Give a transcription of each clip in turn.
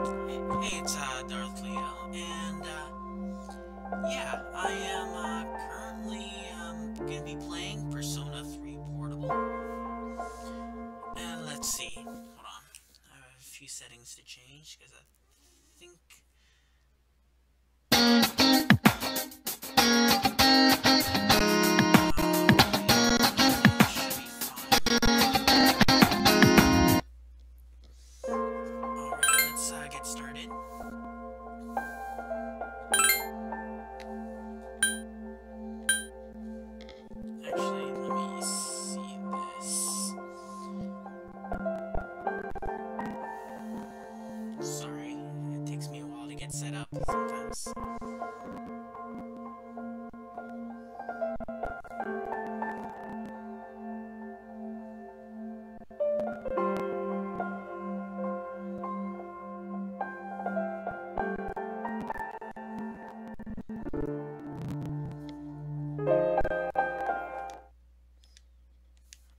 Hey, it's Darth Leo, and yeah, I am currently gonna be playing Persona 3 Portable. And let's see, hold on, I have a few settings to change because I think. Should be fine. Alright, let's get started. Actually, let me see this. Sorry, it takes me a while to get set up sometimes.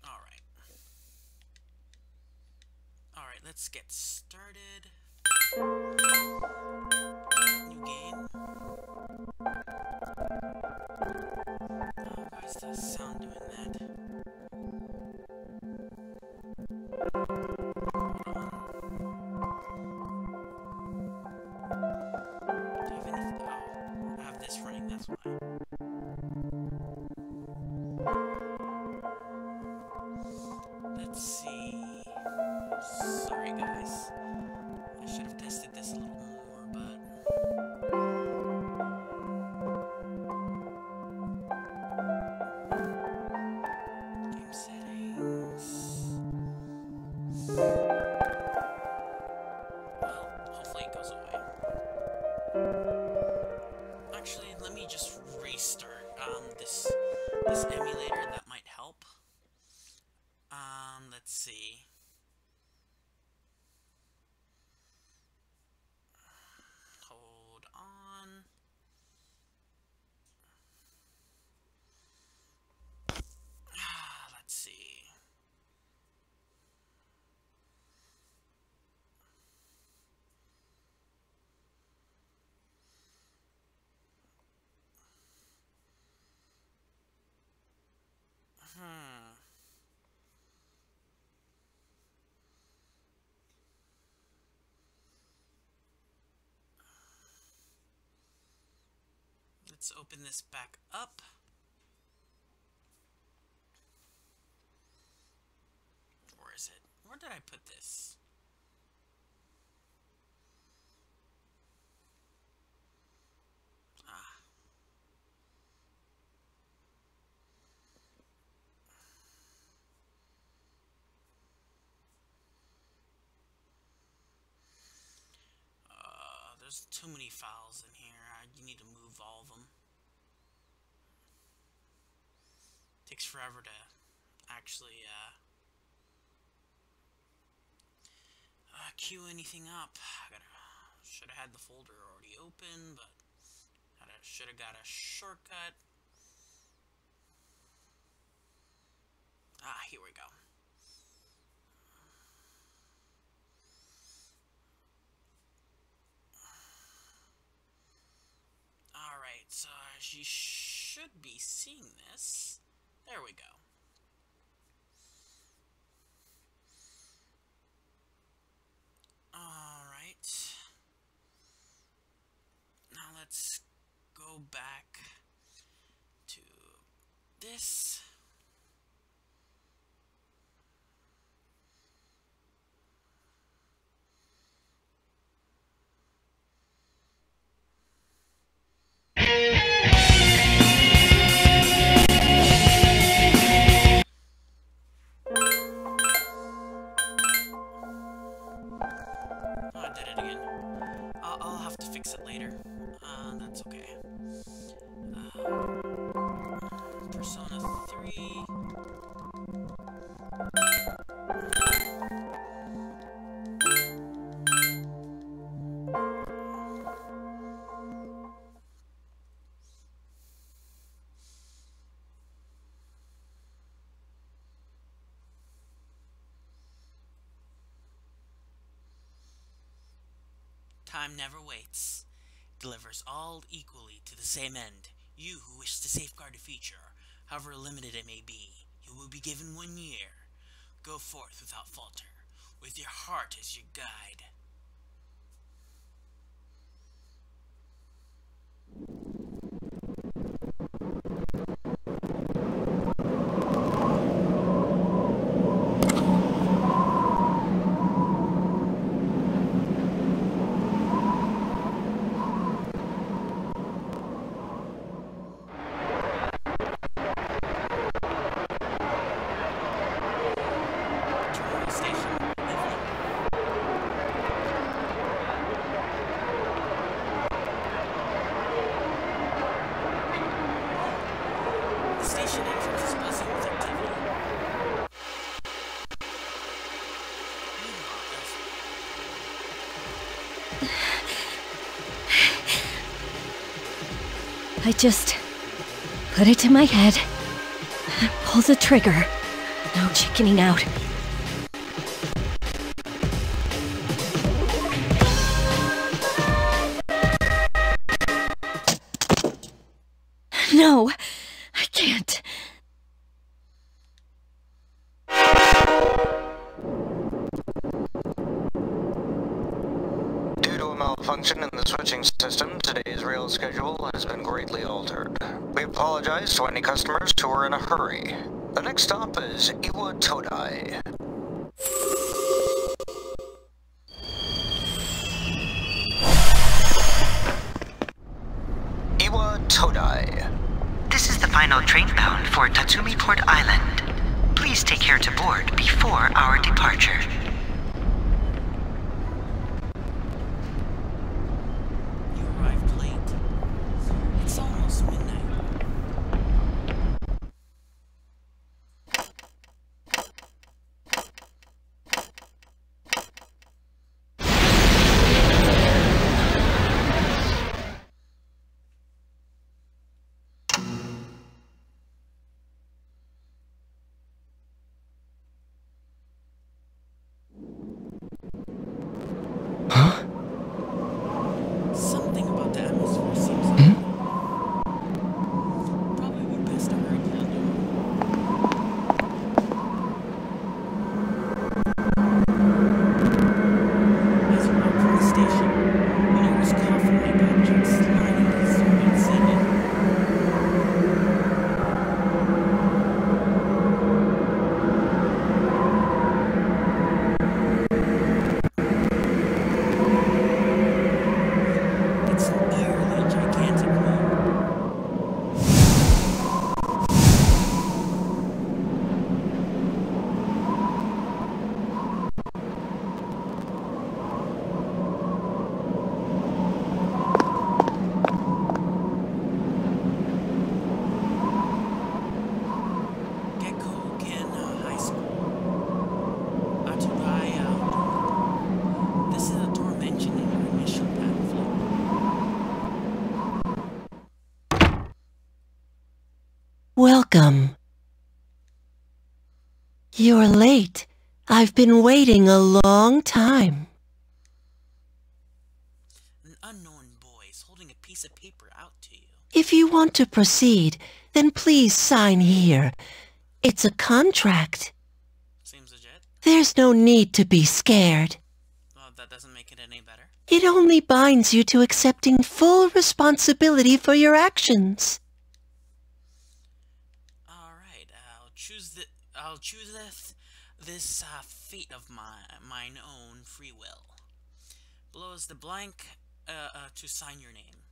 Alright. Alright, let's get started. New game. Why is the sound doing that? Do I have anything? Oh, I have this running, that's why. Let's see. Sorry, guys. I should have tested this a little more, but. Game settings. Well, hopefully it goes away. Actually, let me just restart this emulator. That might help. Let's see. Hold on. Let's see. Let's open this back up. Where is it? Where did I put this? Ah. There's too many files in here. You need to move all of them. Takes forever to actually queue anything up. Should have had the folder already open, but should have got a shortcut. Ah, here we go. Alright, so you should be seeing this. There we go. Alright. Now let's go back to this. I did it again. I'll have to fix it later. That's okay. Persona 3. time never waits. Delivers all equally to the same end. You who wish to safeguard the future, however limited it may be, you will be given 1 year. Go forth without falter, with your heart as your guide. I just put it to my head, pull the trigger, no chickening out. No, I can't. Due to a malfunction in the switching system, today's rail schedule has been greatly altered. We apologize to any customers who are in a hurry. The next stop is Iwa Todai. Iwa Todai. This is the final train bound for Tatsumi Port Island. Please take care to board before our departure. You arrived late. It's almost midnight. Something about the atmosphere seems off. Probably be best to hurry to the door. As you walk from the station, you notice coffin-like objects lining the deserted city. It's an eerily gigantic moon. Gekkogen High School. Atubaya. This is a door mentioned in your initial pamphlet. Welcome. You're late. I've been waiting a long time. An unknown boy is holding a piece of paper out to you. If you want to proceed, then please sign here. It's a contract. Seems legit. There's no need to be scared. Well, that doesn't make it any better. It only binds you to accepting full responsibility for your actions. Alright, I'll choose this fate of mine own free will. Below is the blank to sign your name.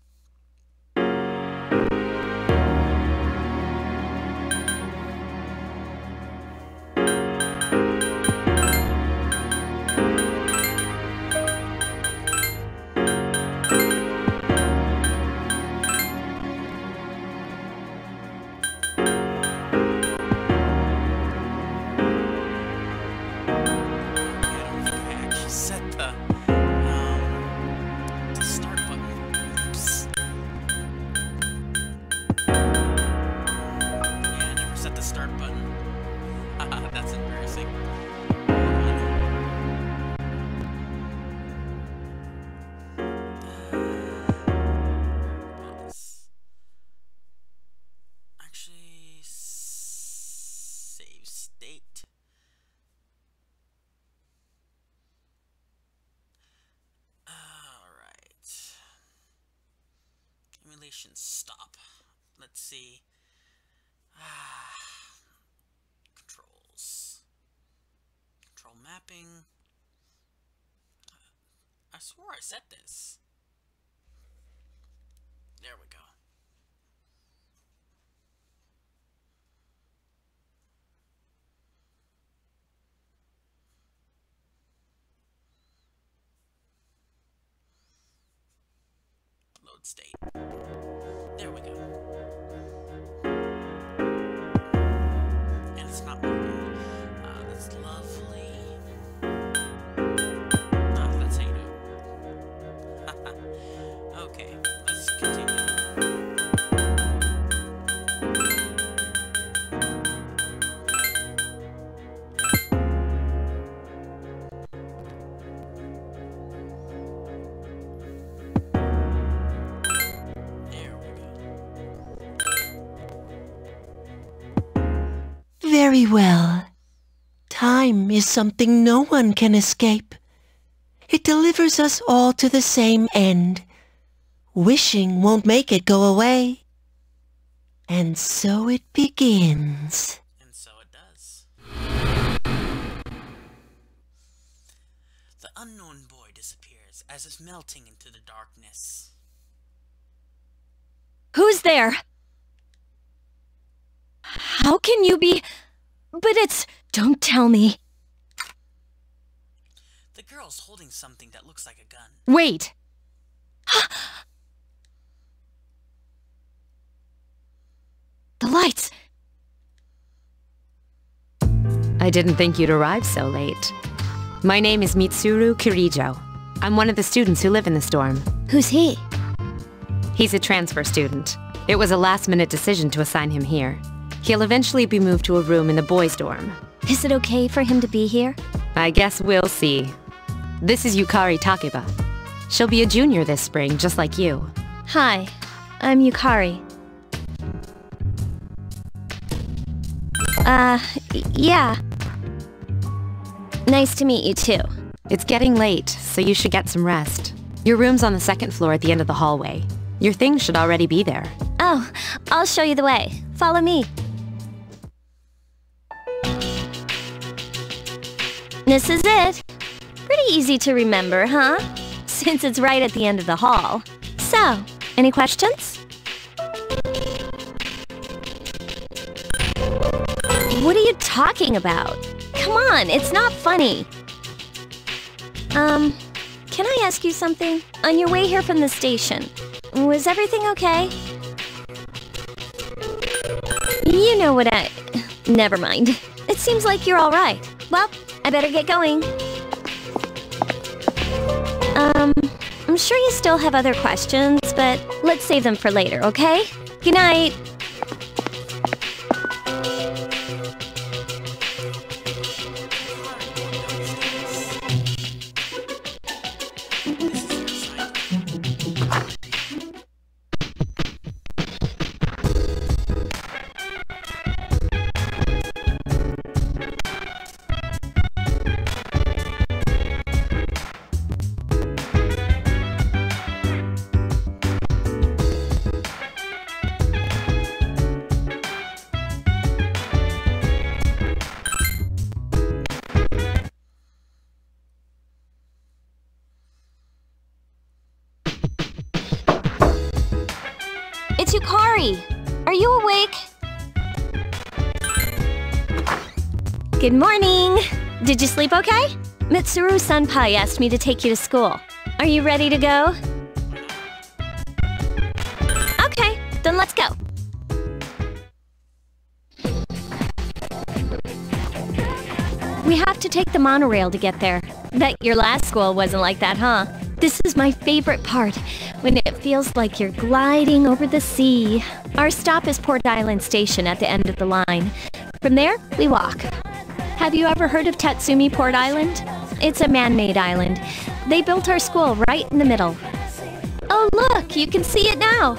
I don't think I actually set the start button. Oops. Population stop. Let's see. Controls. Control mapping. I swore I set this. There we go. Load state. There we go. And it's not moving. That's lovely. That's how you do it. Okay, let's continue. Very well. Time is something no one can escape. It delivers us all to the same end. Wishing won't make it go away. And so it begins. And so it does. The unknown boy disappears as if melting into the darkness. Who's there? How can you be... But it's... Don't tell me. The girl's holding something that looks like a gun. Wait. The lights. I didn't think you'd arrive so late. My name is Mitsuru Kirijo. I'm one of the students who live in the storm. Who's he? He's a transfer student. It was a last-minute decision to assign him here. He'll eventually be moved to a room in the boys' dorm. Is it okay for him to be here? I guess we'll see. This is Yukari Takeba. She'll be a junior this spring, just like you. Hi, I'm Yukari. Yeah. Nice to meet you too. It's getting late, so you should get some rest. Your room's on the second floor at the end of the hallway. Your things should already be there. Oh, I'll show you the way. Follow me. This is it. Pretty easy to remember, huh? Since it's right at the end of the hall. So, any questions? What are you talking about? Come on, it's not funny. Can I ask you something? On your way here from the station, was everything okay? You know what Never mind. It seems like you're alright. Well, I better get going. I'm sure you still have other questions, but let's save them for later, okay? Good night. It's Yukari! Are you awake? Good morning! Did you sleep okay? Mitsuru-senpai asked me to take you to school. Are you ready to go? Okay, then let's go. We have to take the monorail to get there. Bet your last school wasn't like that, huh? This is my favorite part, when it feels like you're gliding over the sea. Our stop is Port Island Station at the end of the line. From there, we walk. Have you ever heard of Tatsumi Port Island? It's a man-made island. They built our school right in the middle. Oh look, you can see it now!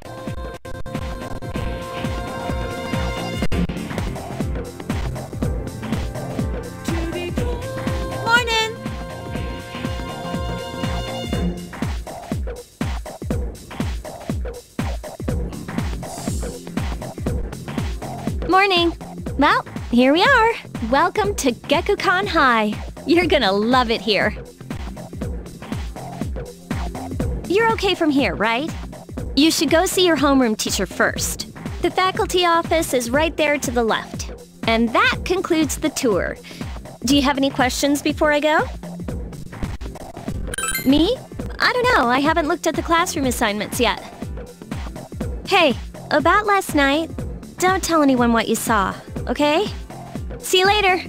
morning. Well, here we are. Welcome to Gekukan High. You're gonna love it here. You're okay from here, right? You should go see your homeroom teacher first. The faculty office is right there to the left. And that concludes the tour. Do you have any questions before I go? Me? I don't know. I haven't looked at the classroom assignments yet. Hey, about last night, don't tell anyone what you saw, okay? See you later.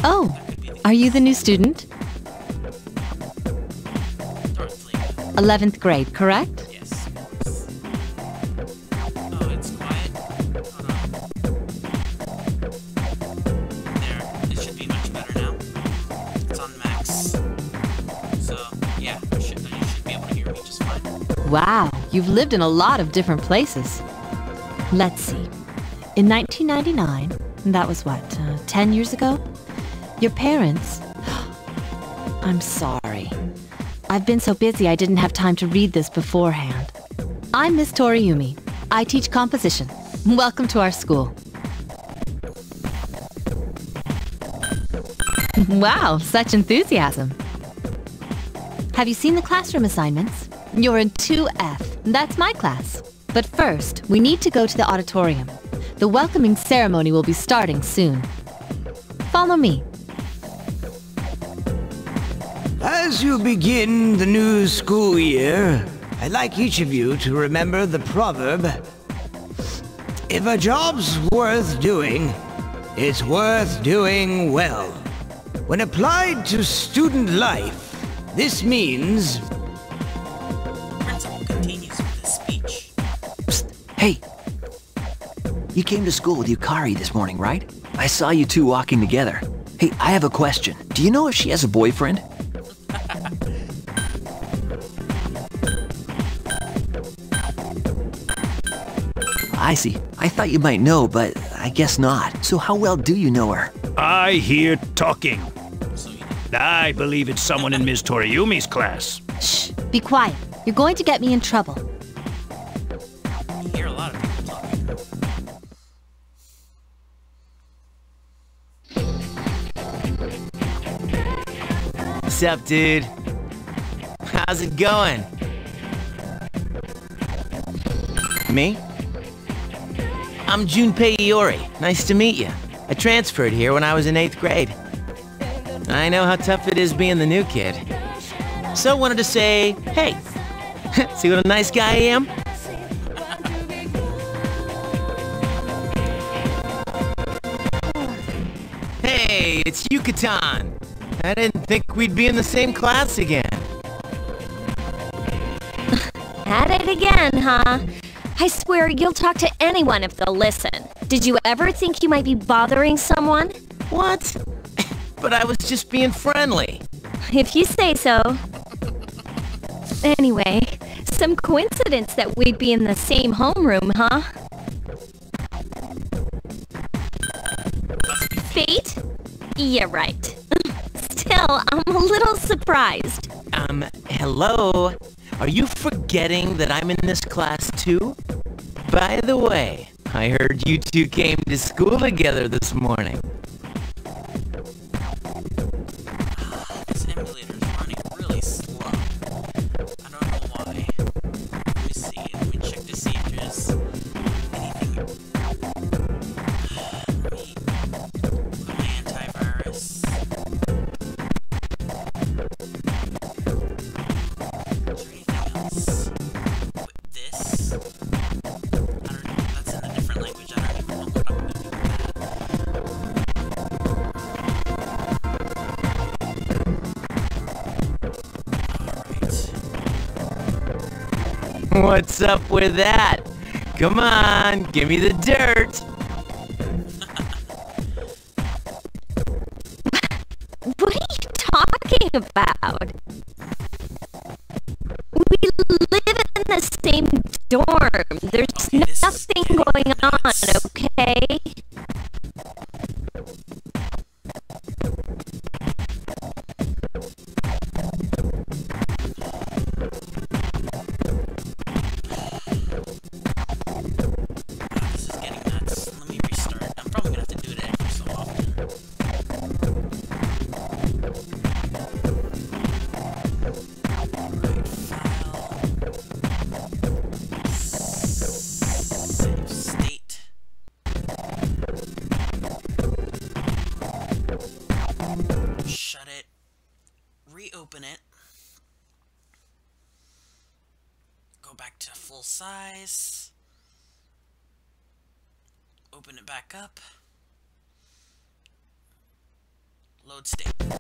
Oh, are you the new student? 11th grade, correct? Yes. Oh, it's quiet. Hold on. There. It should be much better now. It's on max. So, yeah, you should be able to hear me just fine. Wow, you've lived in a lot of different places. Let's see. In 1999, that was what, 10 years ago? Your parents... I'm sorry. I've been so busy I didn't have time to read this beforehand. I'm Miss Toriumi. I teach composition. Welcome to our school. Wow, such enthusiasm. Have you seen the classroom assignments? You're in 2F. That's my class. But first, we need to go to the auditorium. The welcoming ceremony will be starting soon. Follow me. As you begin the new school year, I'd like each of you to remember the proverb, if a job's worth doing, it's worth doing well. When applied to student life, this means... The principal continues with his speech. Psst, hey! You came to school with Yukari this morning, right? I saw you two walking together. Hey, I have a question. Do you know if she has a boyfriend? I see. I thought you might know, but I guess not. So how well do you know her? I hear talking. I believe it's someone in Ms. Toriumi's class. Shh, be quiet. You're going to get me in trouble. You hear a lot of people talking. What's up, dude? How's it going? Me? I'm Junpei Iori. Nice to meet you. I transferred here when I was in 8th grade. I know how tough it is being the new kid. So wanted to say, hey, see what a nice guy I am? Hey, it's Yucatan. I didn't think we'd be in the same class again. At it again, huh? I swear you'll talk to anyone if they'll listen. Did you ever think you might be bothering someone? What? But I was just being friendly. If you say so. Anyway, some coincidence that we'd be in the same homeroom, huh? Fate? Yeah, right. Still, I'm a little surprised. Hello? Are you forgetting that I'm in this class too? By the way, I heard you two came to school together this morning. This emulator is running really slow. I don't know why. Let me see. Let me check to see if there's anything. Let me put my antivirus. Is there anything else with this? I don't know. That's in a different language. I don't even know what I'm gonna do with that. Alright. What's up with that? Come on, give me the dirt. What are you talking about? We live in the same dorm. There's Okay, this is nothing getting going on, nuts. okay? This is getting nuts. Let me restart. I'm probably gonna have to do it every so often. Alright, file. Save state. Shut it. Reopen it. Go back to full size. Open it back up. Load state. That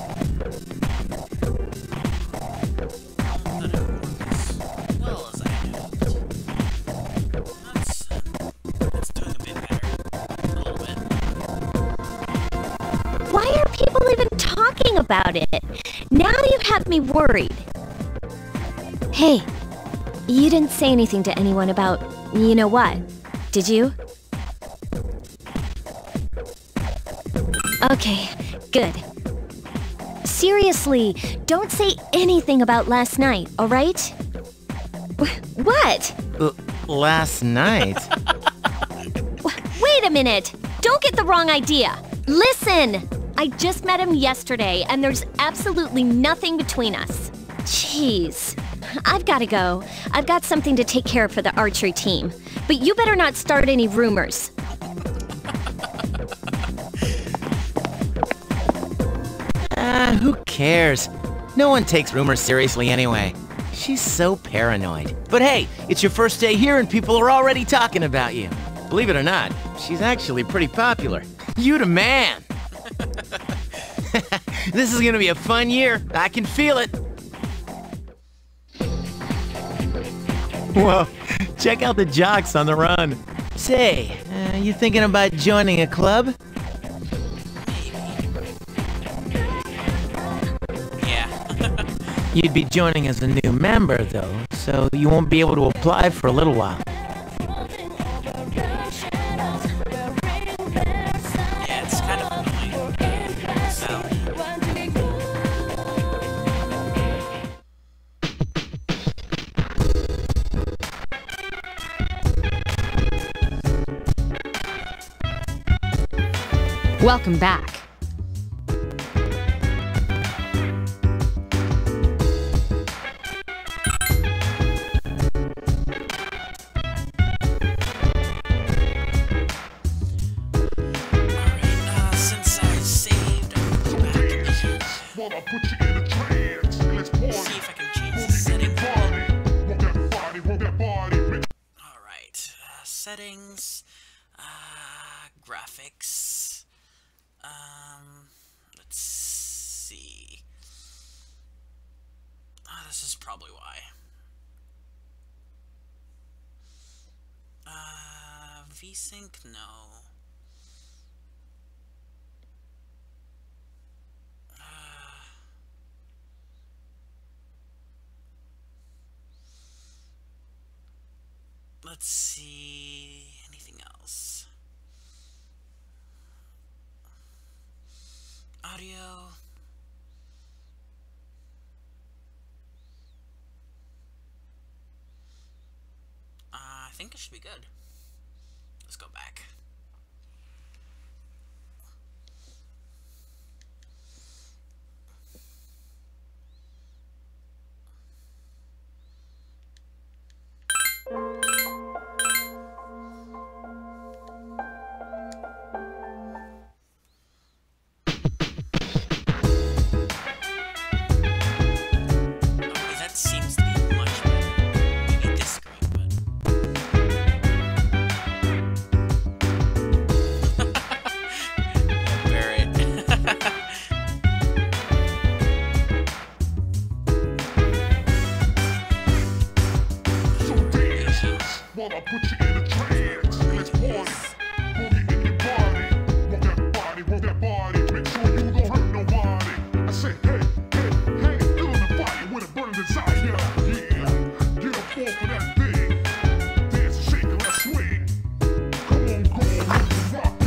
didn't work as well as I had hoped. That's doing a bit better. A little bit. Why are people even talking about it? Now you have me worried. Hey, you didn't say anything to anyone about, you know what, did you? Okay, good. Seriously, don't say anything about last night, alright? What? Last night? Wait a minute! Don't get the wrong idea! Listen! I just met him yesterday, and there's absolutely nothing between us. Jeez. I've gotta go. I've got something to take care of for the archery team. But you better not start any rumors. Who cares? No one takes rumors seriously anyway. She's so paranoid. But hey, it's your first day here and people are already talking about you. Believe it or not, she's actually pretty popular. You the man! This is gonna be a fun year. I can feel it. Whoa, check out the jocks on the run. Say, you thinking about joining a club? You'd be joining as a new member, though, so you won't be able to apply for a little while. Yeah, it's kind of annoying. So. Welcome back. settings, graphics, let's see, this is probably why. VSync, no. Let's see, anything else? Audio. I think it should be good. Let's go back. I'll put you in a trance. Let's party. Boogie in your body. Work that body. Make sure you don't hurt nobody. I say, hey, hey, hey, feeling the fire when it burns inside. Yeah, get up off of that thing. Dance and shake and let's swing. Come on, rock the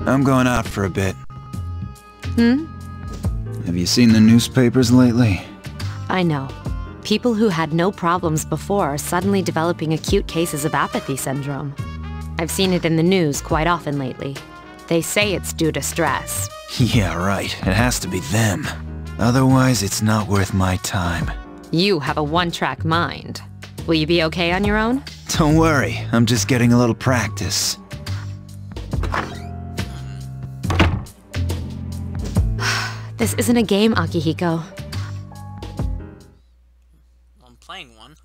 world. I'm going out for a bit. Have you seen the newspapers lately? I know. People who had no problems before are suddenly developing acute cases of apathy syndrome. I've seen it in the news quite often lately. They say it's due to stress. Yeah, right. It has to be them. Otherwise, it's not worth my time. You have a one-track mind. Will you be okay on your own? Don't worry. I'm just getting a little practice. This isn't a game, Akihiko. I'm playing one.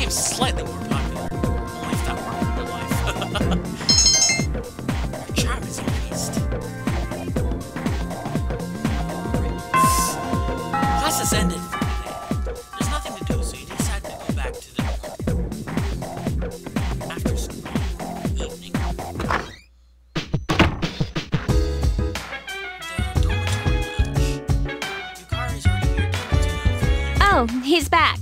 Slightly more popular, only if that worked in real life. Your charm has increased. Class has ended for today. There's nothing to do, so you decide to go back to the dorm. After school, evening. The dormitory lounge. Yukari's already here. Oh, he's back.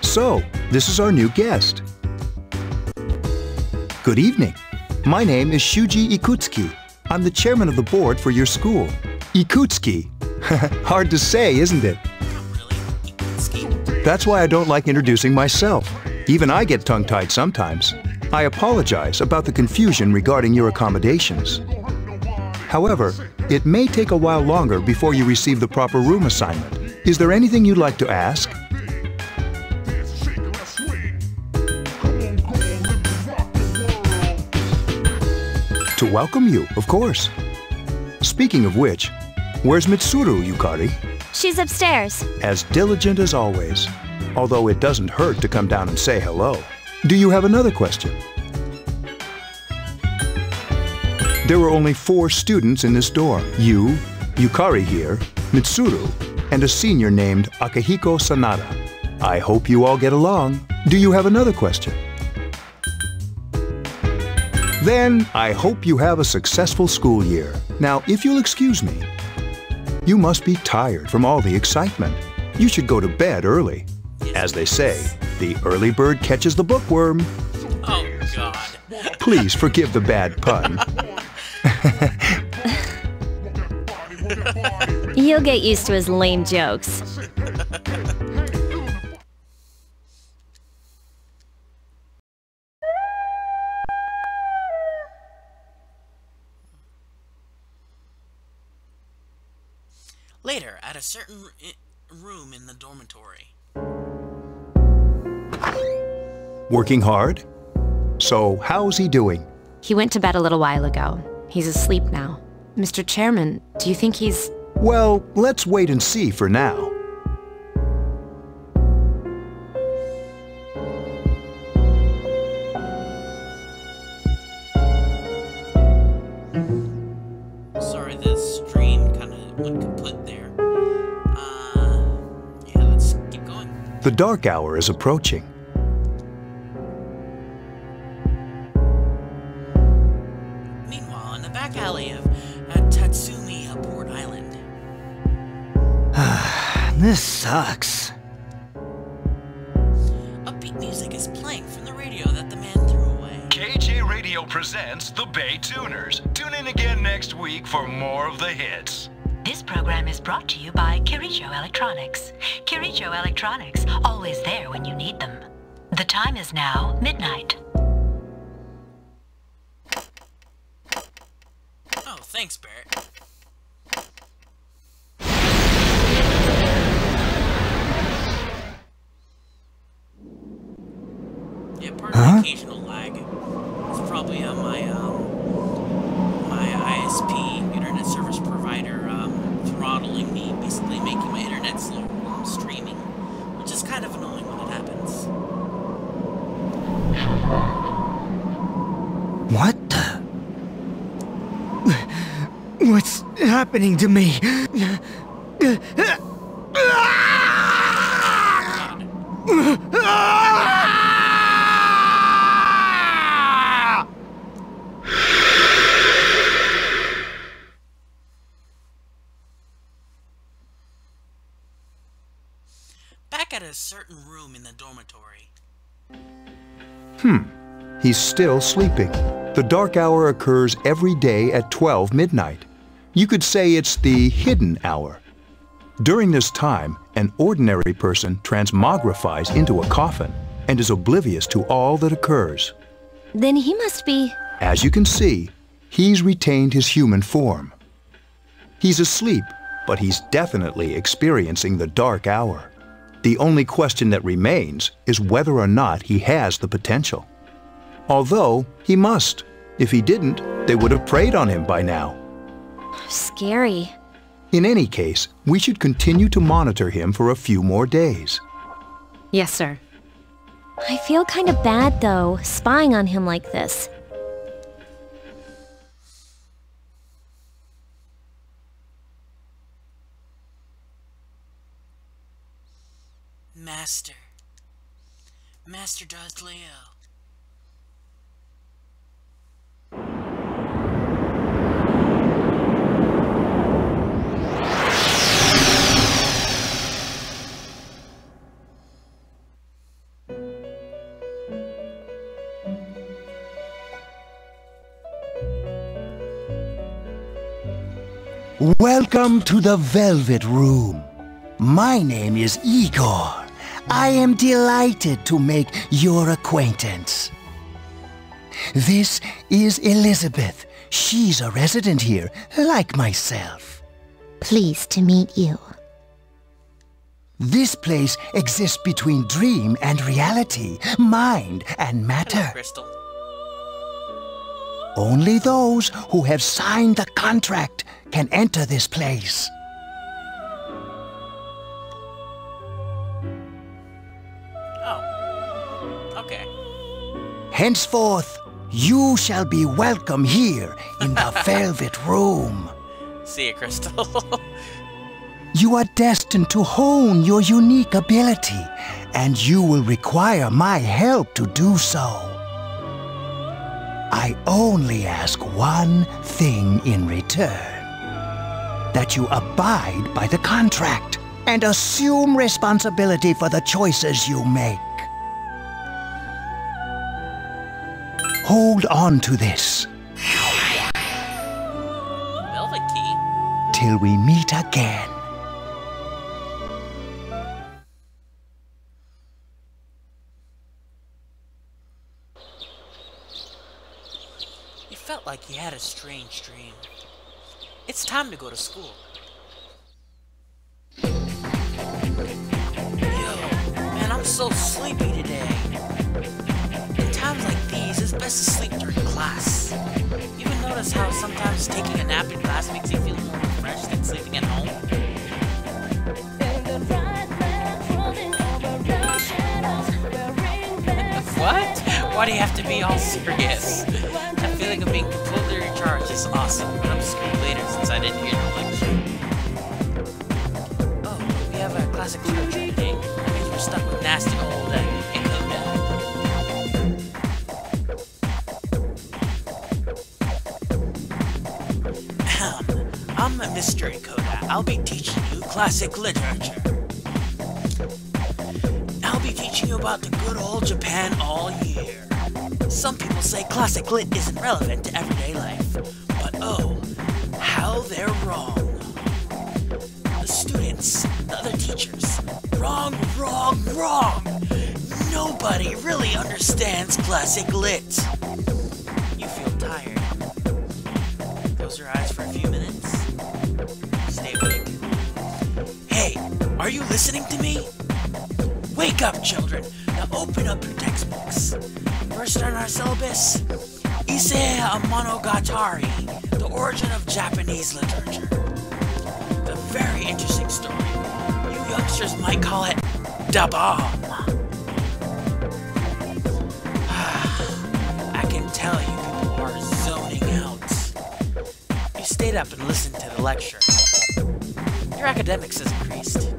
So, this is our new guest. Good evening. My name is Shuji Ikutsuki. I'm the chairman of the board for your school. Ikutsuki. Hard to say, isn't it? That's why I don't like introducing myself. Even I get tongue-tied sometimes. I apologize about the confusion regarding your accommodations. However, it may take a while longer before you receive the proper room assignment. Is there anything you'd like to ask? To welcome you, of course. Speaking of which, where's Mitsuru, Yukari? She's upstairs. As diligent as always. Although it doesn't hurt to come down and say hello. Do you have another question? There are only 4 students in this dorm. You, Yukari here, Mitsuru, and a senior named Akihiko Sanada. I hope you all get along. Do you have another question? Then, I hope you have a successful school year. Now, if you'll excuse me, you must be tired from all the excitement. You should go to bed early. As they say, the early bird catches the bookworm. Oh, God. Please forgive the bad pun. You'll get used to his lame jokes. Later, at a certain room in the dormitory. Working hard? So, how's he doing? He went to bed a little while ago. He's asleep now. Mr. Chairman, do you think he's... Well, let's wait and see for now. Sorry, the stream kind of went kaput there. Yeah, let's keep going. The dark hour is approaching. Meanwhile, in the back alley of Tatsumi Port Island. This sucks. Upbeat music is playing from the radio that the man threw away. KJ Radio presents the Bay Tuners. Tune in again next week for more of the hits. This program is brought to you by Kirijo Electronics. Kirijo Electronics, always there when you need them. The time is now midnight. Oh, thanks, Barrett. Yeah, pardon the occasional lag. It's probably on my ISP, internet service provider, throttling me, basically making my internet slow while I'm streaming, which is kind of annoying when it happens. What the? What's happening to me? Back at a certain room in the dormitory. He's still sleeping. The dark hour occurs every day at 12 midnight. You could say it's the hidden hour. During this time, an ordinary person transmogrifies into a coffin and is oblivious to all that occurs. Then he must be... As you can see, he's retained his human form. He's asleep, but he's definitely experiencing the dark hour. The only question that remains is whether or not he has the potential. Although, he must. If he didn't, they would have preyed on him by now. Scary. In any case, we should continue to monitor him for a few more days. Yes, sir. I feel kind of bad, though, spying on him like this. Master Darth Leo. Welcome to the Velvet Room. My name is Igor. I am delighted to make your acquaintance. This is Elizabeth. She's a resident here, like myself. Pleased to meet you. This place exists between dream and reality, mind and matter. Crystal. Only those who have signed the contract can enter this place. Oh. Okay. Henceforth, you shall be welcome here in the Velvet Room. See you, Crystal. You are destined to hone your unique ability, and you will require my help to do so. I only ask one thing in return. That you abide by the contract and assume responsibility for the choices you make. Hold on to this. Velvet key. Till we meet again. You felt like you had a strange dream. It's time to go to school. Yo, man, I'm so sleepy today. In times like these, it's best to sleep during class. You ever notice how sometimes taking a nap in class makes you feel more refreshed than sleeping at home? What? Why do you have to be all serious? That feeling of being completely recharged is awesome, but I'm screwed later since I didn't hear the lecture. Oh, we have a classic literature today. That means we're stuck with nasty old Encoda. I'm Mr. Encoda. I'll be teaching you classic literature. I'll be teaching you about the good old Japan all year. Some people say classic lit isn't relevant to everyday life, but oh, how they're wrong. The students, the other teachers, wrong, wrong, wrong. Nobody really understands classic lit. You feel tired. Close your eyes for a few minutes. Stay awake. Hey, are you listening to me? Wake up, children! Now open up your textbooks. First on our syllabus, Issei Monogatari, the origin of Japanese literature. A very interesting story. You youngsters might call it da bomb. I can tell you people are zoning out. You stayed up and listened to the lecture. Your academics has increased.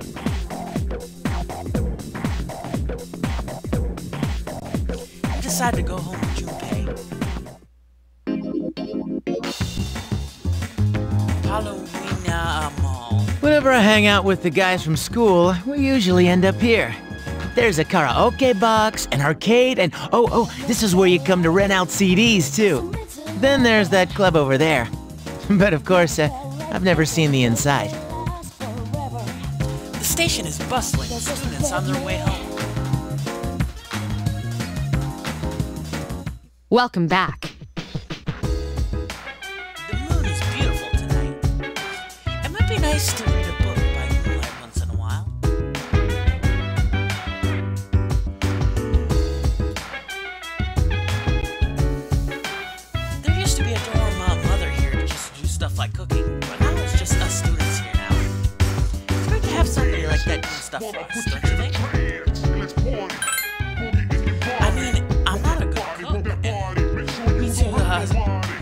Decide to go home with Junpei. Halloween Mall. Whenever I hang out with the guys from school, we usually end up here. There's a karaoke box, an arcade, and oh, this is where you come to rent out CDs too. Then there's that club over there. But of course, I've never seen the inside. The station is bustling with students on their way home. Welcome back. The moon is beautiful tonight. It might be nice to read a book by moonlight once in a while. There used to be a dorm mother here to just do stuff like cooking, but now it's just us students here now. It's great to have somebody like that doing stuff for us, don't you think? I mean, I'm not a good cook.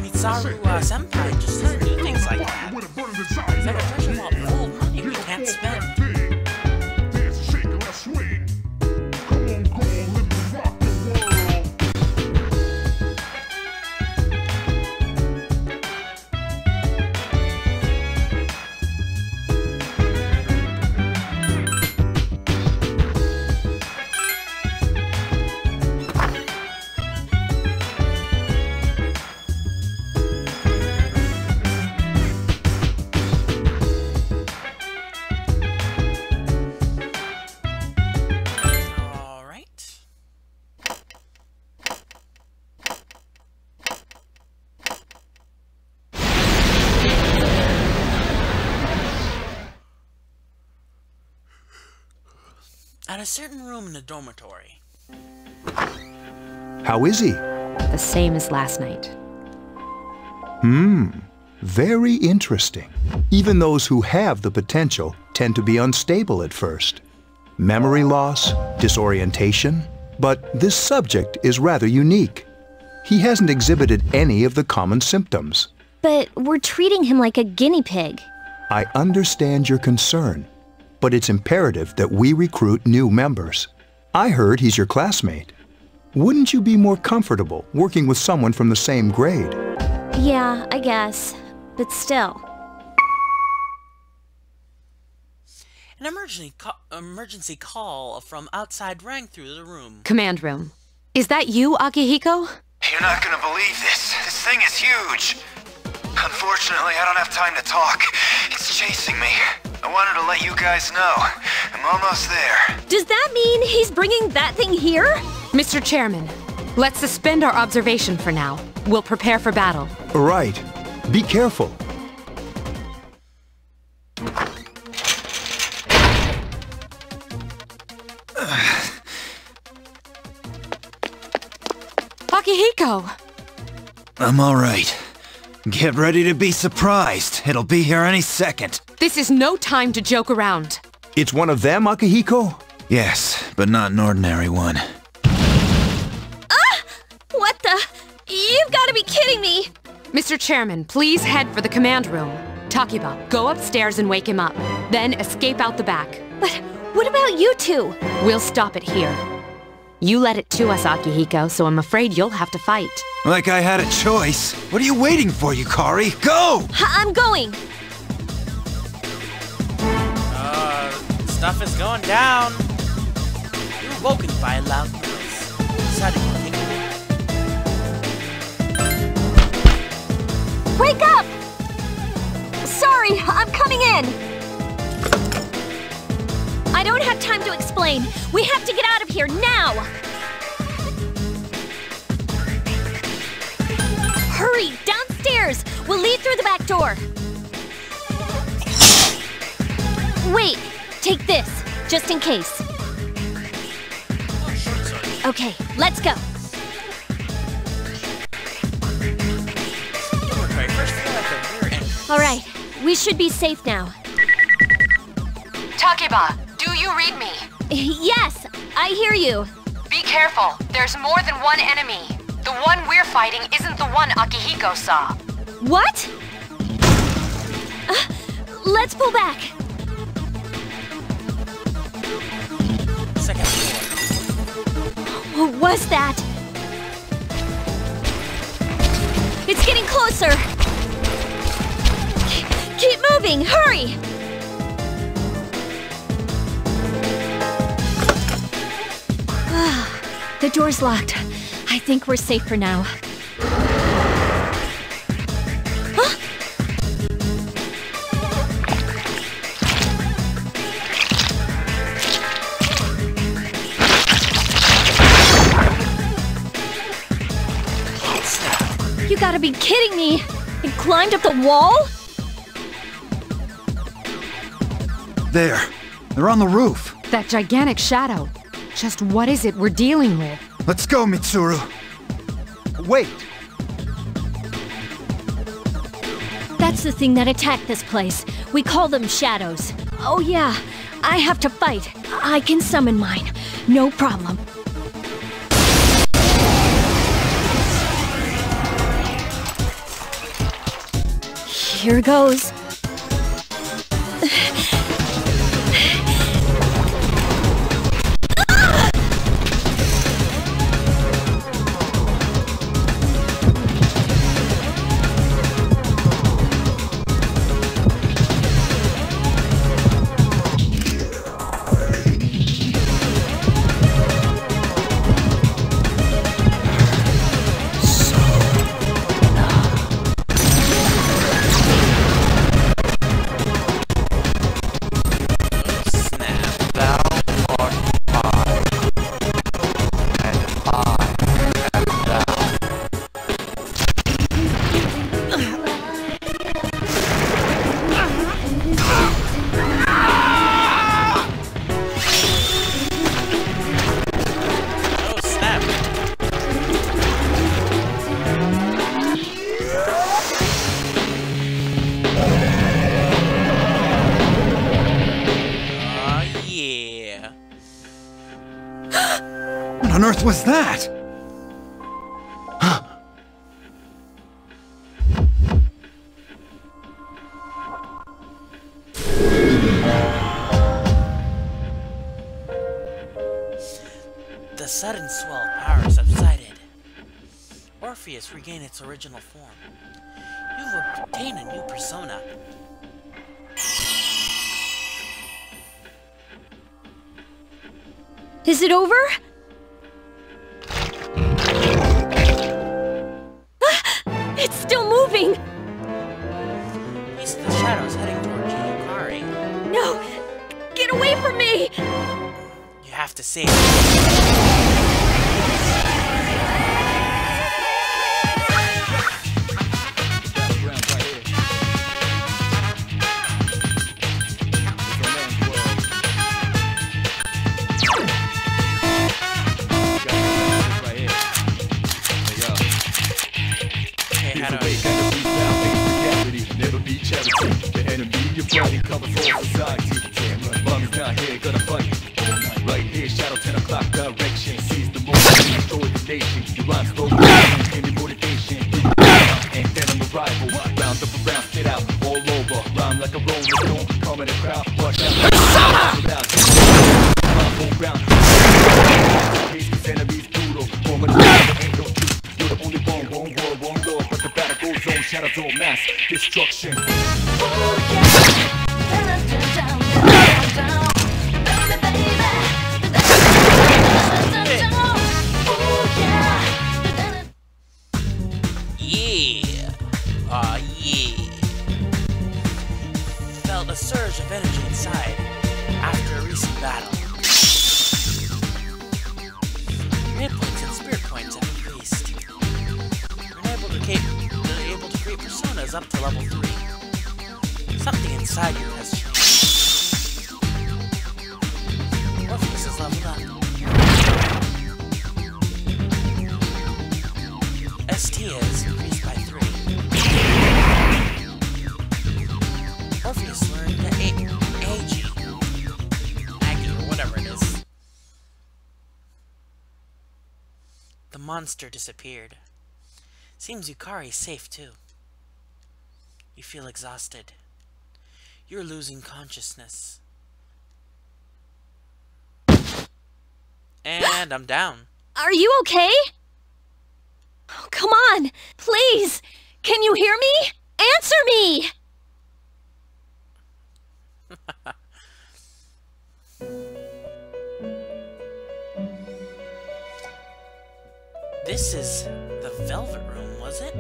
Mitsaru Senpai just doesn't do things like that. He's got a treasure vault full of money we can't spend. At a certain room in the dormitory. How is he? The same as last night. Very interesting. Even those who have the potential tend to be unstable at first. Memory loss, disorientation, but this subject is rather unique. He hasn't exhibited any of the common symptoms. But we're treating him like a guinea pig. I understand your concern, but it's imperative that we recruit new members. I heard he's your classmate. Wouldn't you be more comfortable working with someone from the same grade? Yeah, I guess. But still. An emergency call from outside rang through the room. Command room. Is that you, Akihiko? You're not gonna believe this. This thing is huge. Unfortunately, I don't have time to talk. It's chasing me. I wanted to let you guys know. I'm almost there. Does that mean he's bringing that thing here? Mr. Chairman, let's suspend our observation for now. We'll prepare for battle. Right. Be careful. Akihiko! I'm all right. Get ready to be surprised. It'll be here any second. This is no time to joke around. It's one of them, Akihiko? Yes, but not an ordinary one. Ah! What the? You've got to be kidding me! Mr. Chairman, please head for the command room. Takiba, go upstairs and wake him up. Then escape out the back. But what about you two? We'll stop it here. You led it to us, Akihiko, so I'm afraid you'll have to fight. Like I had a choice. What are you waiting for, Yukari? Go! I'm going! Stuff is going down. You're woken by a loud noise. Decided to take a nap. Wake up! Sorry, I'm coming in! I don't have time to explain. We have to get out of here now! Hurry, downstairs! We'll lead through the back door. Wait, take this, just in case. Okay, let's go. All right, we should be safe now. Takiba, do you read me? Yes, I hear you. Be careful. There's more than one enemy. The one we're fighting isn't the one Akihiko saw. What? Let's pull back. Second floor. What was that? It's getting closer. Keep moving, hurry! The door's locked. I think we're safe for now. Huh? You gotta be kidding me! It climbed up the wall? There. They're on the roof. That gigantic shadow. Just what is it we're dealing with? Let's go, Mitsuru. Wait. That's the thing that attacked this place. We call them shadows. Oh yeah, I have to fight. I can summon mine. No problem. Here goes. on earth was that? The sudden swell of power subsided. Orpheus regained its original form. You've obtained a new persona. Is it over? It's still moving! We see the shadows heading toward Yukari. No! Get away from me! You have to save her. Right here, shadow 10 o'clock direction. Seize the moment, destroy the nation. Your rhymes flow, any motivation. And then I'm a rival. Round up around, spit out all over. Rhyme like a rolling stone, calm in the crowd. Watch out. Whole ground. Cases, enemies, brutal. Woman, ain't no truth. You're the only one world, one lord. But the battle goes on, shadows on mass destruction. Oh yeah. Felt a surge of energy inside after a recent battle. Hit points and spirit points have increased. You're able to create personas up to level 3. Something inside you has changed. Orpheus is leveled up. ST has increased by 3. Orpheus learned the Aggie, or whatever it is. The monster disappeared. Seems Yukari's safe too. You feel exhausted. You're losing consciousness. And I'm down. Are you okay? Oh, come on! Please! Can you hear me? Answer me! This is the Velvet Room, was it?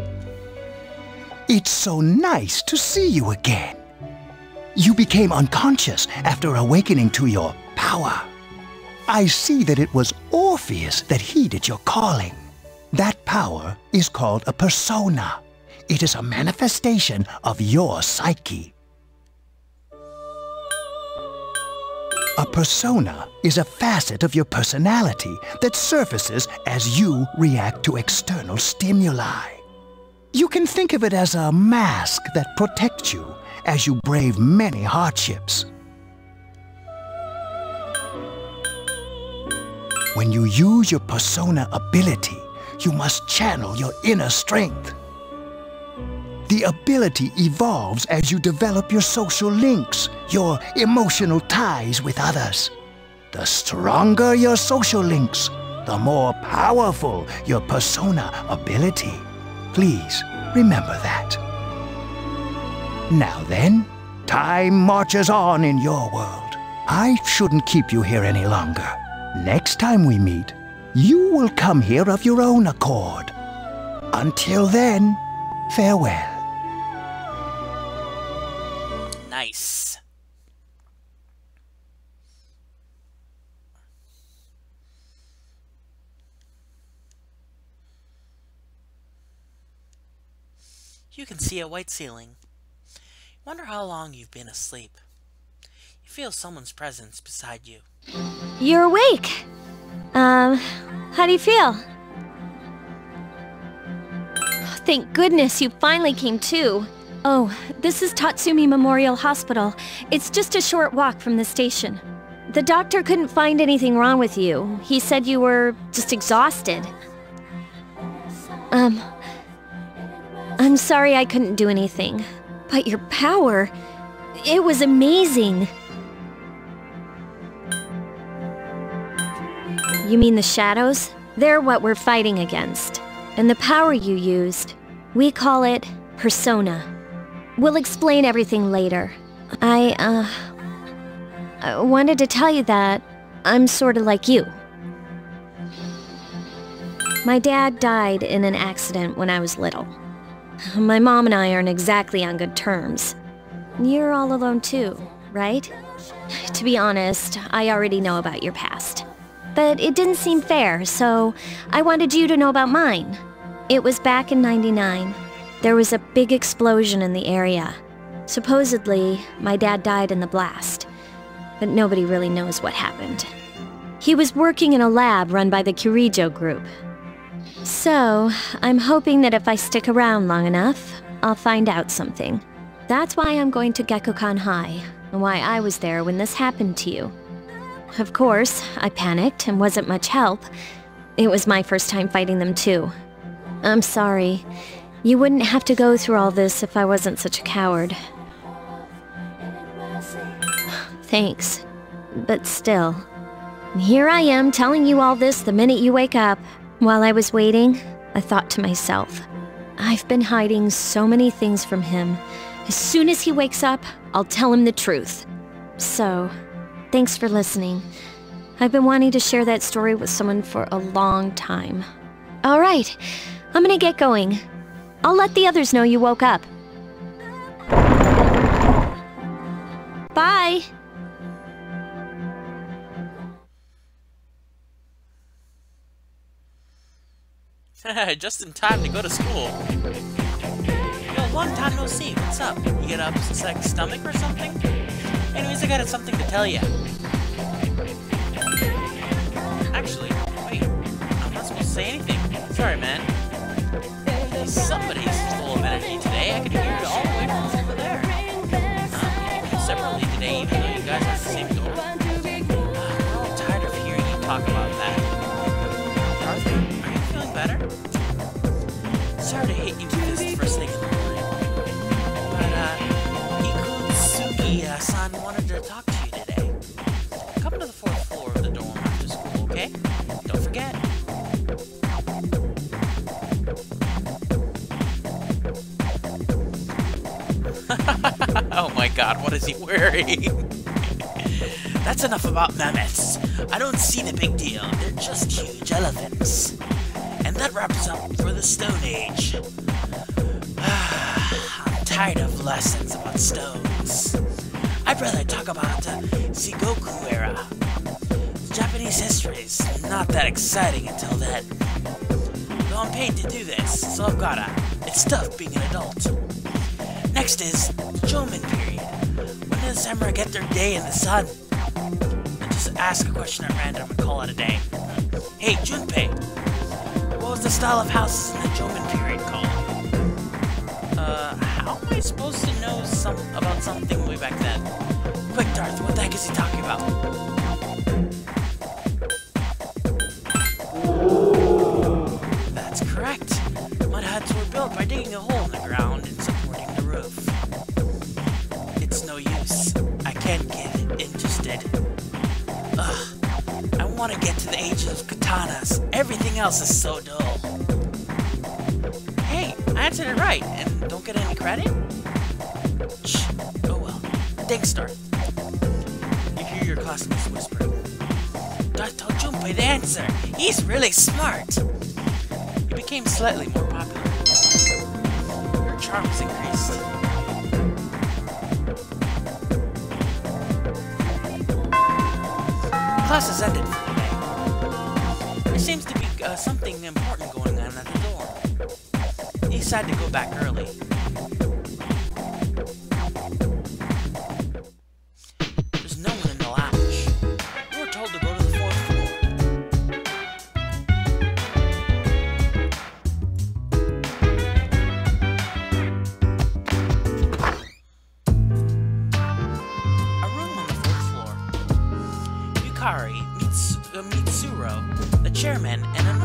It's so nice to see you again. You became unconscious after awakening to your power. I see that it was Orpheus that heeded your calling. That power is called a persona. It is a manifestation of your psyche. A persona is a facet of your personality that surfaces as you react to external stimuli. You can think of it as a mask that protects you as you brave many hardships. When you use your persona ability, you must channel your inner strength. The ability evolves as you develop your social links, your emotional ties with others. The stronger your social links, the more powerful your persona ability. Please remember that. Now then, time marches on in your world. I shouldn't keep you here any longer. Next time we meet, you will come here of your own accord. Until then, farewell. Nice. You can see a white ceiling. Wonder how long you've been asleep. You feel someone's presence beside you. You're awake. How do you feel? Thank goodness you finally came to. Oh, this is Tatsumi Memorial Hospital. It's just a short walk from the station. The doctor couldn't find anything wrong with you. He said you were just exhausted. I'm sorry I couldn't do anything. But your power, it was amazing. You mean the shadows? They're what we're fighting against. And the power you used, we call it persona. We'll explain everything later. I wanted to tell you that I'm sorta like you. My dad died in an accident when I was little. My mom and I aren't exactly on good terms. You're all alone too, right? To be honest, I already know about your past. But it didn't seem fair, so I wanted you to know about mine. It was back in '99. There was a big explosion in the area. Supposedly, my dad died in the blast, but nobody really knows what happened. He was working in a lab run by the Kirijo group. So, I'm hoping that if I stick around long enough, I'll find out something. That's why I'm going to Gekkoukan High, and why I was there when this happened to you. Of course, I panicked and wasn't much help. It was my first time fighting them too. I'm sorry. You wouldn't have to go through all this if I wasn't such a coward. Thanks. But still. Here I am telling you all this the minute you wake up. While I was waiting, I thought to myself, I've been hiding so many things from him. As soon as he wakes up, I'll tell him the truth. So, thanks for listening. I've been wanting to share that story with someone for a long time. All right, I'm gonna get going. I'll let the others know you woke up. Bye! Just in time to go to school. Yo, long time no see. What's up? You get a sick stomach or something? Anyways, I got something to tell you. Actually, wait. I'm not supposed to say anything. Sorry, man. Somebody's full of energy today. I could hear it all the way from over there. Separately today, even though you guys are the same door. I'm all tired of hearing you talk about that. Arthur, are you feeling better? Sorry to hit you with this first thing in the morning. But, Ikutsuki-san wanted to talk to you today. Come to the 4th floor of the dorm after school, okay? Don't forget. Oh my god, what is he wearing? That's enough about mammoths. I don't see the big deal. They're just huge elephants. And that wraps up for the Stone Age. I'm tired of lessons about stones. I'd rather talk about the Sengoku era. Japanese history is not that exciting until then. Though I'm paid to do this, so I've gotta. It's tough being an adult. Next is the Jomon period. When does samurai get their day in the sun? And just ask a question at random and call it a day. Hey, Junpei, what was the style of houses in the Jomon period called? How am I supposed to know about something way back then? Quick, Darth, what the heck is he talking about? That's correct. Mud huts were built by digging a hole in the ground and supporting the roof. It's no use. I can't get interested. Ugh. I want to get to the age of katanas. Everything else is so dull. Hey, I answered it right, and don't get any credit? Shh. Oh well. Thanks, Darth. You hear your classmates whispering. Darth told Junpei the answer. He's really smart. You became slightly more popular. Your charm has increased. Class has ended for today. There seems to be something important going on at the dorm. You decide to go back early. There's no one in the lounge. You were told to go to the 4th floor. A room on the 4th floor. Yukari, Mitsuru, the chairman, and an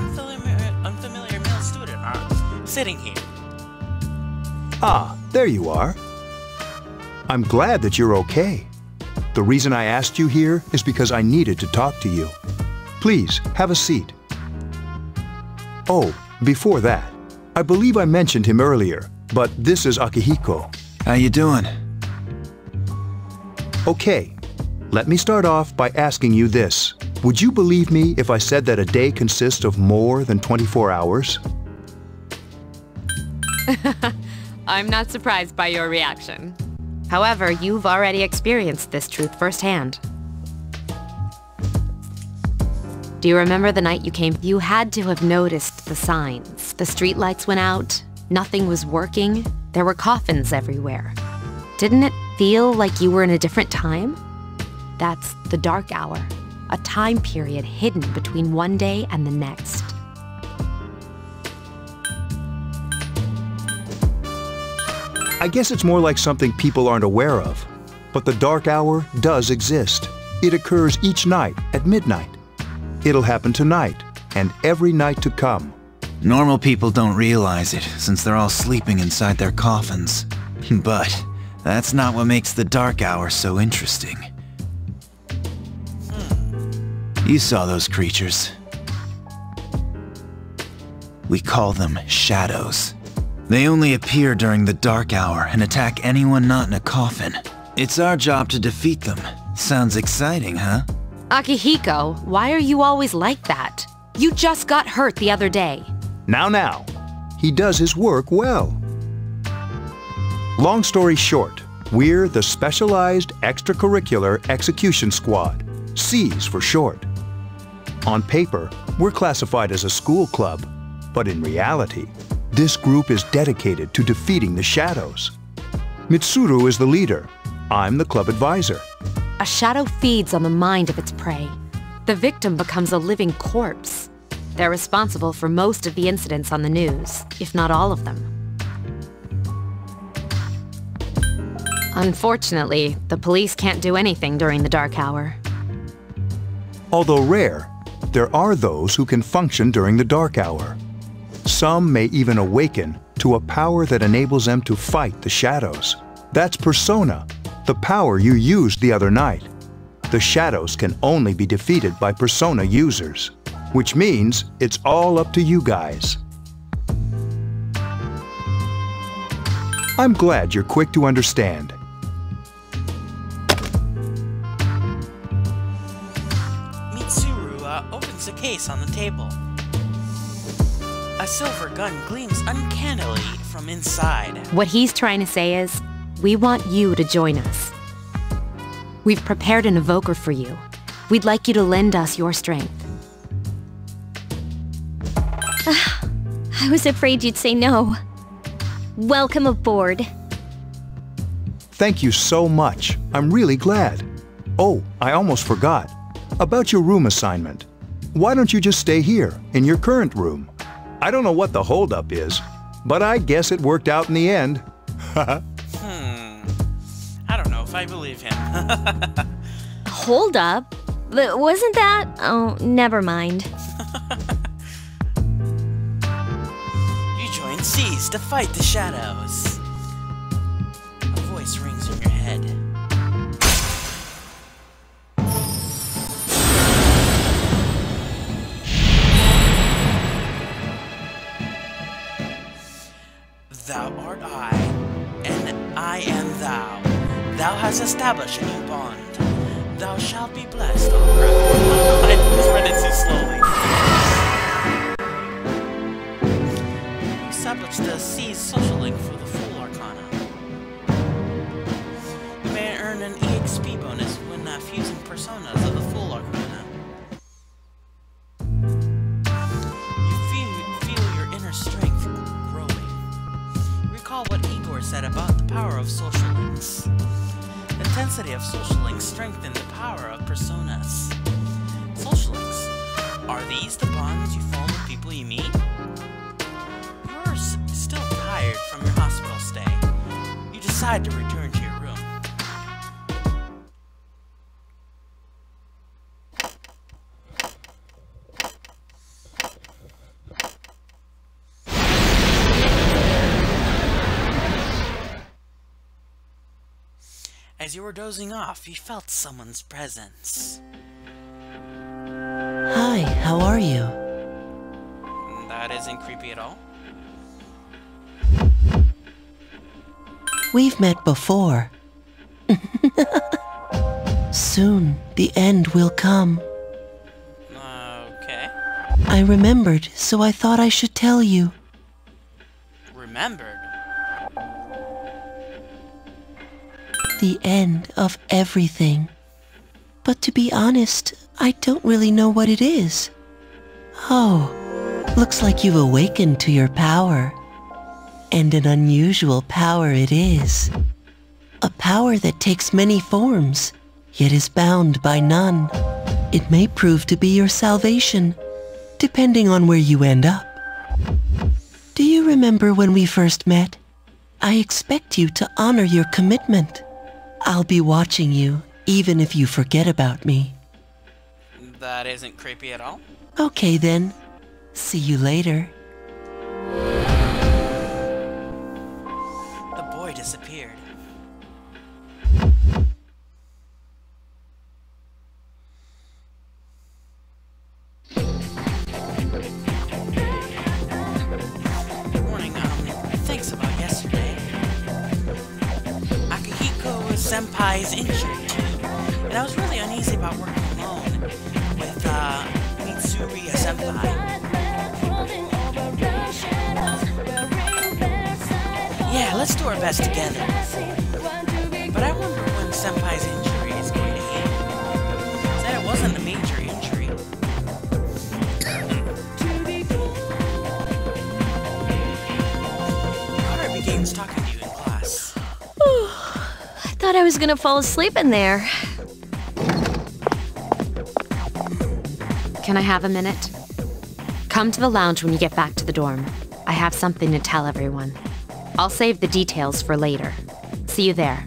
unfamiliar male student are sitting here. Ah, there you are. I'm glad that you're okay. The reason I asked you here is because I needed to talk to you. Please, have a seat. Oh, before that, I believe I mentioned him earlier, but this is Akihiko. How you doing? Okay, let me start off by asking you this. Would you believe me if I said that a day consists of more than 24 hours? I'm not surprised by your reaction. However, you've already experienced this truth firsthand. Do you remember the night you came? You had to have noticed the signs. The streetlights went out, nothing was working, there were coffins everywhere. Didn't it feel like you were in a different time? That's the dark hour, a time period hidden between one day and the next. I guess it's more like something people aren't aware of. But the dark hour does exist. It occurs each night at midnight. It'll happen tonight and every night to come. Normal people don't realize it, since they're all sleeping inside their coffins. But that's not what makes the dark hour so interesting. You saw those creatures. We call them shadows. They only appear during the dark hour and attack anyone not in a coffin. It's our job to defeat them. Sounds exciting, huh? Akihiko, why are you always like that? You just got hurt the other day. Now. He does his work well. Long story short, we're the Specialized Extracurricular Execution Squad, SEAS for short. On paper, we're classified as a school club, but in reality, this group is dedicated to defeating the shadows. Mitsuru is the leader. I'm the club advisor. A shadow feeds on the mind of its prey. The victim becomes a living corpse. They're responsible for most of the incidents on the news, if not all of them. Unfortunately, the police can't do anything during the dark hour. Although rare, there are those who can function during the dark hour. Some may even awaken to a power that enables them to fight the shadows. That's Persona, the power you used the other night. The shadows can only be defeated by Persona users, which means it's all up to you guys. I'm glad you're quick to understand. Mitsuru opens the case on the table. A silver gun gleams uncannily from inside. What he's trying to say is, we want you to join us. We've prepared an evoker for you. We'd like you to lend us your strength. I was afraid you'd say no. Welcome aboard. Thank you so much. I'm really glad. Oh, I almost forgot. About your room assignment. Why don't you just stay here, in your current room? I don't know what the holdup is, but I guess it worked out in the end. I don't know if I believe him. Hold up? Wasn't that? Oh, never mind. You join SEAS to fight the shadows. A voice rings in your head. Thou art I, and I am thou. Thou hast established a new bond. Thou shalt be blessed. I just read it too slowly. You established the SEAS social link for the Full Arcana. You may earn an EXP bonus when fusing personas of the Full Arcana. You feel your inner strength growing. Recall what Igor said about the power of social links. The intensity of social links strengthen the power of personas. Social links. Are these the bonds you form with people you meet? You're still tired from your hospital stay. You decide to return to your room. As you were dozing off, you felt someone's presence. Hi, how are you? That isn't creepy at all. We've met before. Soon, the end will come. Okay. I remembered, so I thought I should tell you. Remembered? The end of everything. But to be honest, I don't really know what it is. Oh, looks like you've awakened to your power. And an unusual power it is. A power that takes many forms, yet is bound by none. It may prove to be your salvation, depending on where you end up. Do you remember when we first met? I expect you to honor your commitment. I'll be watching you, even if you forget about me. That isn't creepy at all. Okay then. See you later. The boy disappeared. Morning, thanks about yesterday. Akihiko Senpai's injured too, and I was really uneasy about working alone with Mitsuri Senpai. Yeah, let's do our best together. But I wonder when Senpai's injury is going to heal. Said it wasn't a major injury. Carter begins talking to you in class. I thought I was gonna fall asleep in there. Can I have a minute? Come to the lounge when you get back to the dorm. I have something to tell everyone. I'll save the details for later. See you there.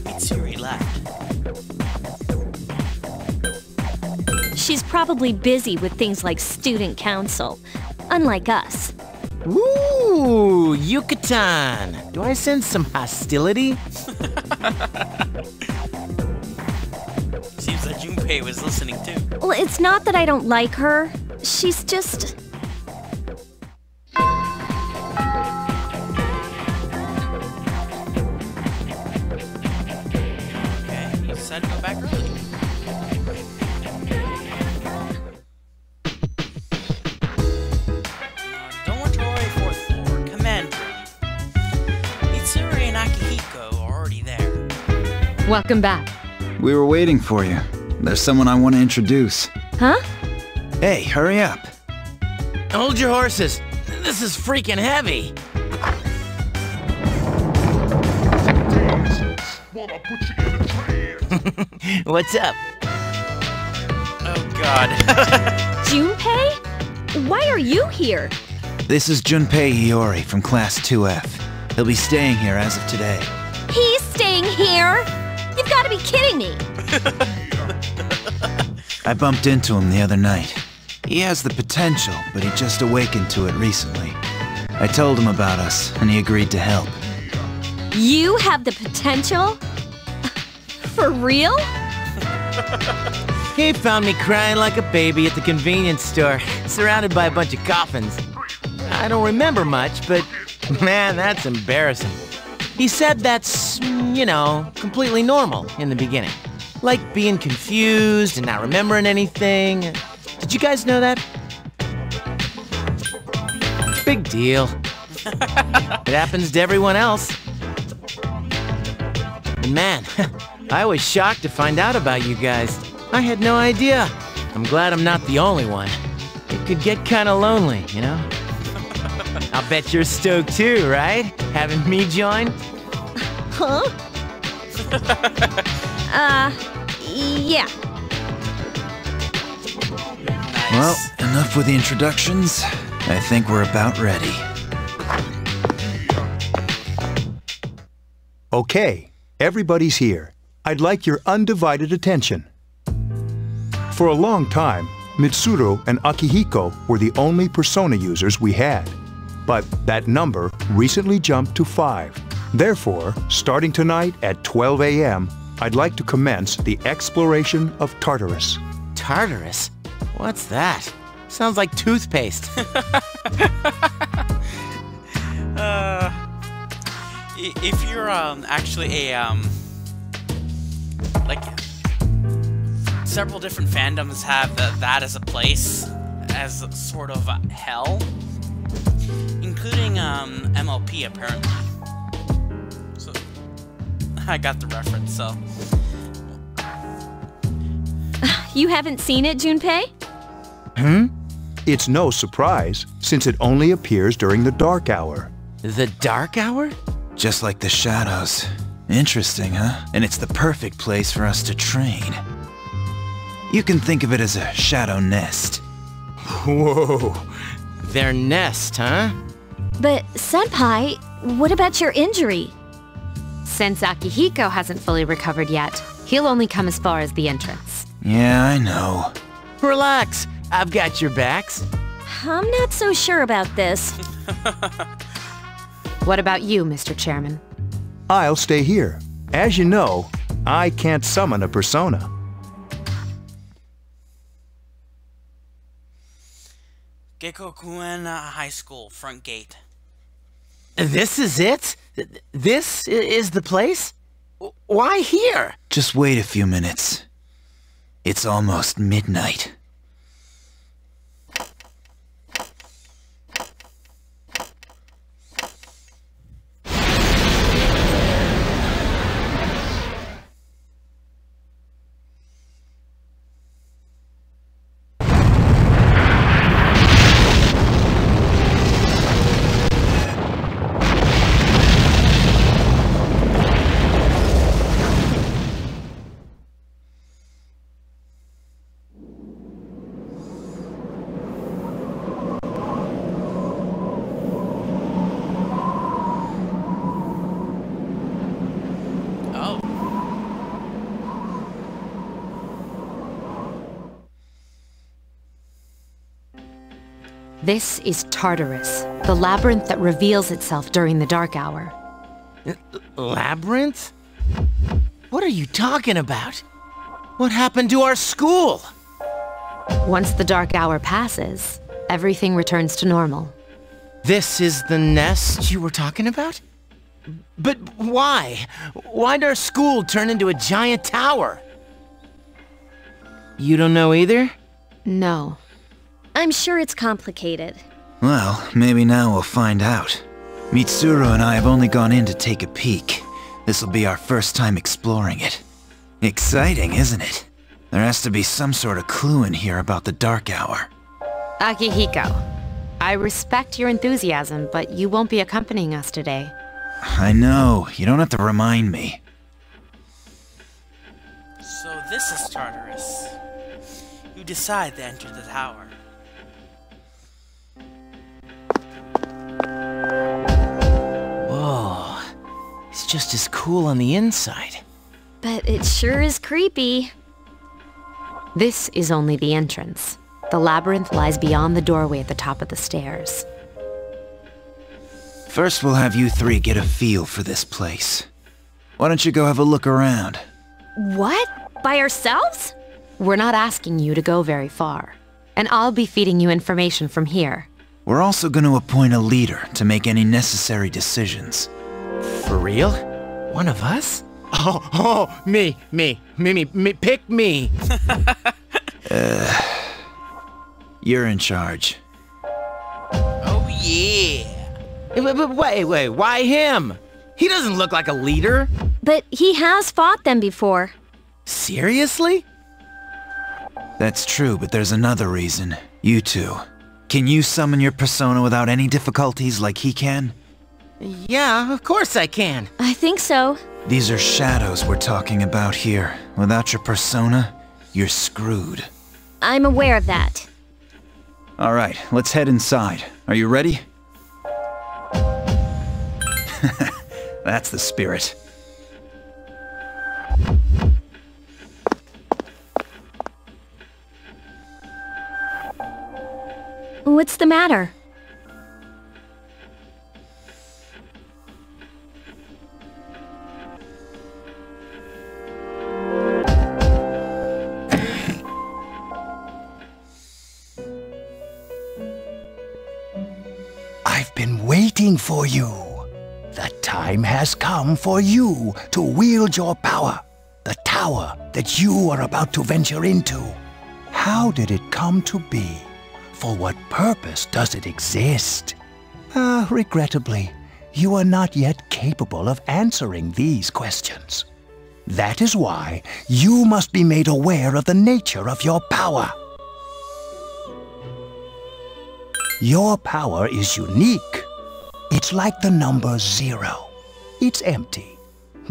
Mitsuri left. She's probably busy with things like student council, unlike us. Ooh, Yucatan! Do I sense some hostility? Seems that Junpei was listening too. Well, it's not that I don't like her. She's just... Okay, you said go back early. Dormitory 4th floor, command room. Mitsuri and Akihiko are already there. Welcome back. We were waiting for you. There's someone I want to introduce. Huh? Hey, hurry up. Hold your horses. This is freaking heavy. What's up? Oh god. Junpei? Why are you here? This is Junpei Iori from Class 2F. He'll be staying here as of today. He's staying here? You've got to be kidding me. I bumped into him the other night. He has the potential, but he just awakened to it recently. I told him about us, and he agreed to help. You have the potential? For real? He found me crying like a baby at the convenience store, surrounded by a bunch of coffins. I don't remember much, but man, that's embarrassing. He said that's, you know, completely normal in the beginning. Like being confused and not remembering anything. Did you guys know that? Big deal. It happens to everyone else. And man, I was shocked to find out about you guys. I had no idea. I'm glad I'm not the only one. It could get kind of lonely, you know? I'll bet you're stoked too, right? Having me join? Huh? Yeah. Well, enough with the introductions. I think we're about ready. Okay, everybody's here. I'd like your undivided attention. For a long time, Mitsuru and Akihiko were the only persona users we had. but that number recently jumped to 5. Therefore, starting tonight at 12 a.m., I'd like to commence the exploration of Tartarus. Tartarus? What's that? Sounds like toothpaste. If you're actually a like several different fandoms have that as a place, as sort of hell, including MLP apparently. So I got the reference. So You haven't seen it, Junpei? It's no surprise, since it only appears during the dark hour. The dark hour? Just like the shadows. Interesting, huh? And it's the perfect place for us to train. You can think of it as a shadow nest. Whoa. Their nest, huh? But, Senpai, what about your injury? Since Akihiko hasn't fully recovered yet, he'll only come as far as the entrance. Yeah, I know. Relax. I've got your backs. I'm not so sure about this. What about you, Mr. Chairman? I'll stay here. As you know, I can't summon a persona. Gekkokuen High School, front gate. This is it? This is the place? Why here? Just wait a few minutes. It's almost midnight. This is Tartarus, the labyrinth that reveals itself during the dark hour. Labyrinth? What are you talking about? What happened to our school? Once the dark hour passes, everything returns to normal. This is the nest you were talking about? But why? Why'd our school turn into a giant tower? You don't know either? No. I'm sure it's complicated. Well, maybe now we'll find out. Mitsuru and I have only gone in to take a peek. This'll be our first time exploring it. Exciting, isn't it? There has to be some sort of clue in here about the dark hour. Akihiko, I respect your enthusiasm, but you won't be accompanying us today. I know, you don't have to remind me. So this is Tartarus. You decide to enter the tower. Whoa. It's just as cool on the inside. But it sure is creepy. This is only the entrance. The labyrinth lies beyond the doorway at the top of the stairs. First we'll have you three get a feel for this place. Why don't you go have a look around? What? By ourselves? We're not asking you to go very far. And I'll be feeding you information from here. We're also going to appoint a leader to make any necessary decisions. For real? One of us? Oh, me, pick me. You're in charge. Oh yeah. But wait, why him? He doesn't look like a leader. But he has fought them before. Seriously? That's true, but there's another reason. You two. Can you summon your persona without any difficulties like he can? Yeah, of course I can. I think so. These are shadows we're talking about here. Without your persona, you're screwed. I'm aware of that. Alright, let's head inside. Are you ready? That's the spirit. What's the matter? for you. The time has come for you to wield your power. The tower that you are about to venture into. How did it come to be? For what purpose does it exist? Regrettably, you are not yet capable of answering these questions. That is why you must be made aware of the nature of your power. Your power is unique. It's like the number 0. It's empty,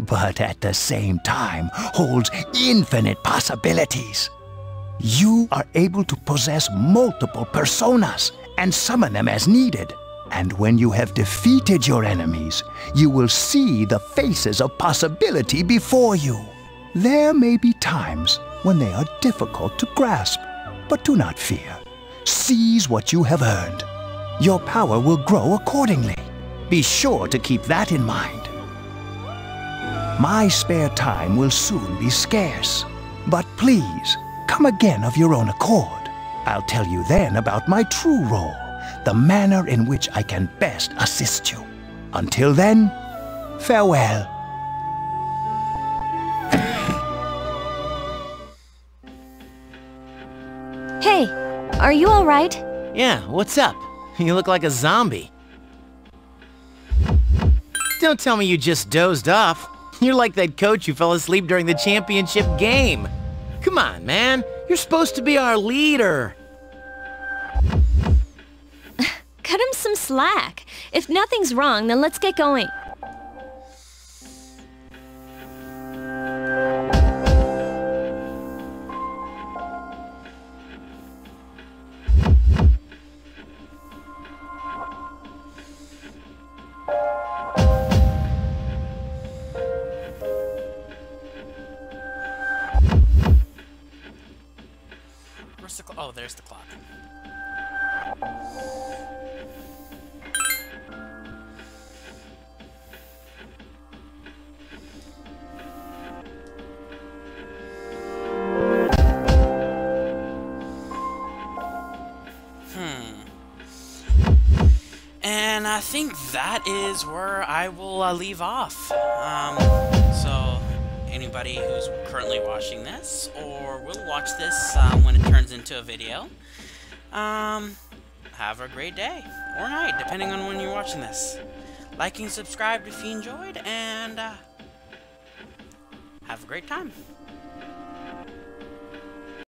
but at the same time holds infinite possibilities. You are able to possess multiple personas and summon them as needed. And when you have defeated your enemies, you will see the faces of possibility before you. There may be times when they are difficult to grasp, but do not fear. Seize what you have earned. Your power will grow accordingly. Be sure to keep that in mind. My spare time will soon be scarce, but please, come again of your own accord. I'll tell you then about my true role, the manner in which I can best assist you. Until then, farewell. Hey, are you alright? Yeah, what's up? You look like a zombie. Don't tell me you just dozed off. You're like that coach who fell asleep during the championship game. Come on, man. You're supposed to be our leader. Cut him some slack. If nothing's wrong, then let's get going. Where's the clock? Oh, there's the clock. And I think that is where I will leave off. So anybody who's currently watching this or will watch this when it turns into a video, have a great day or night, depending on when you're watching this. Like and subscribe if you enjoyed, and have a great time.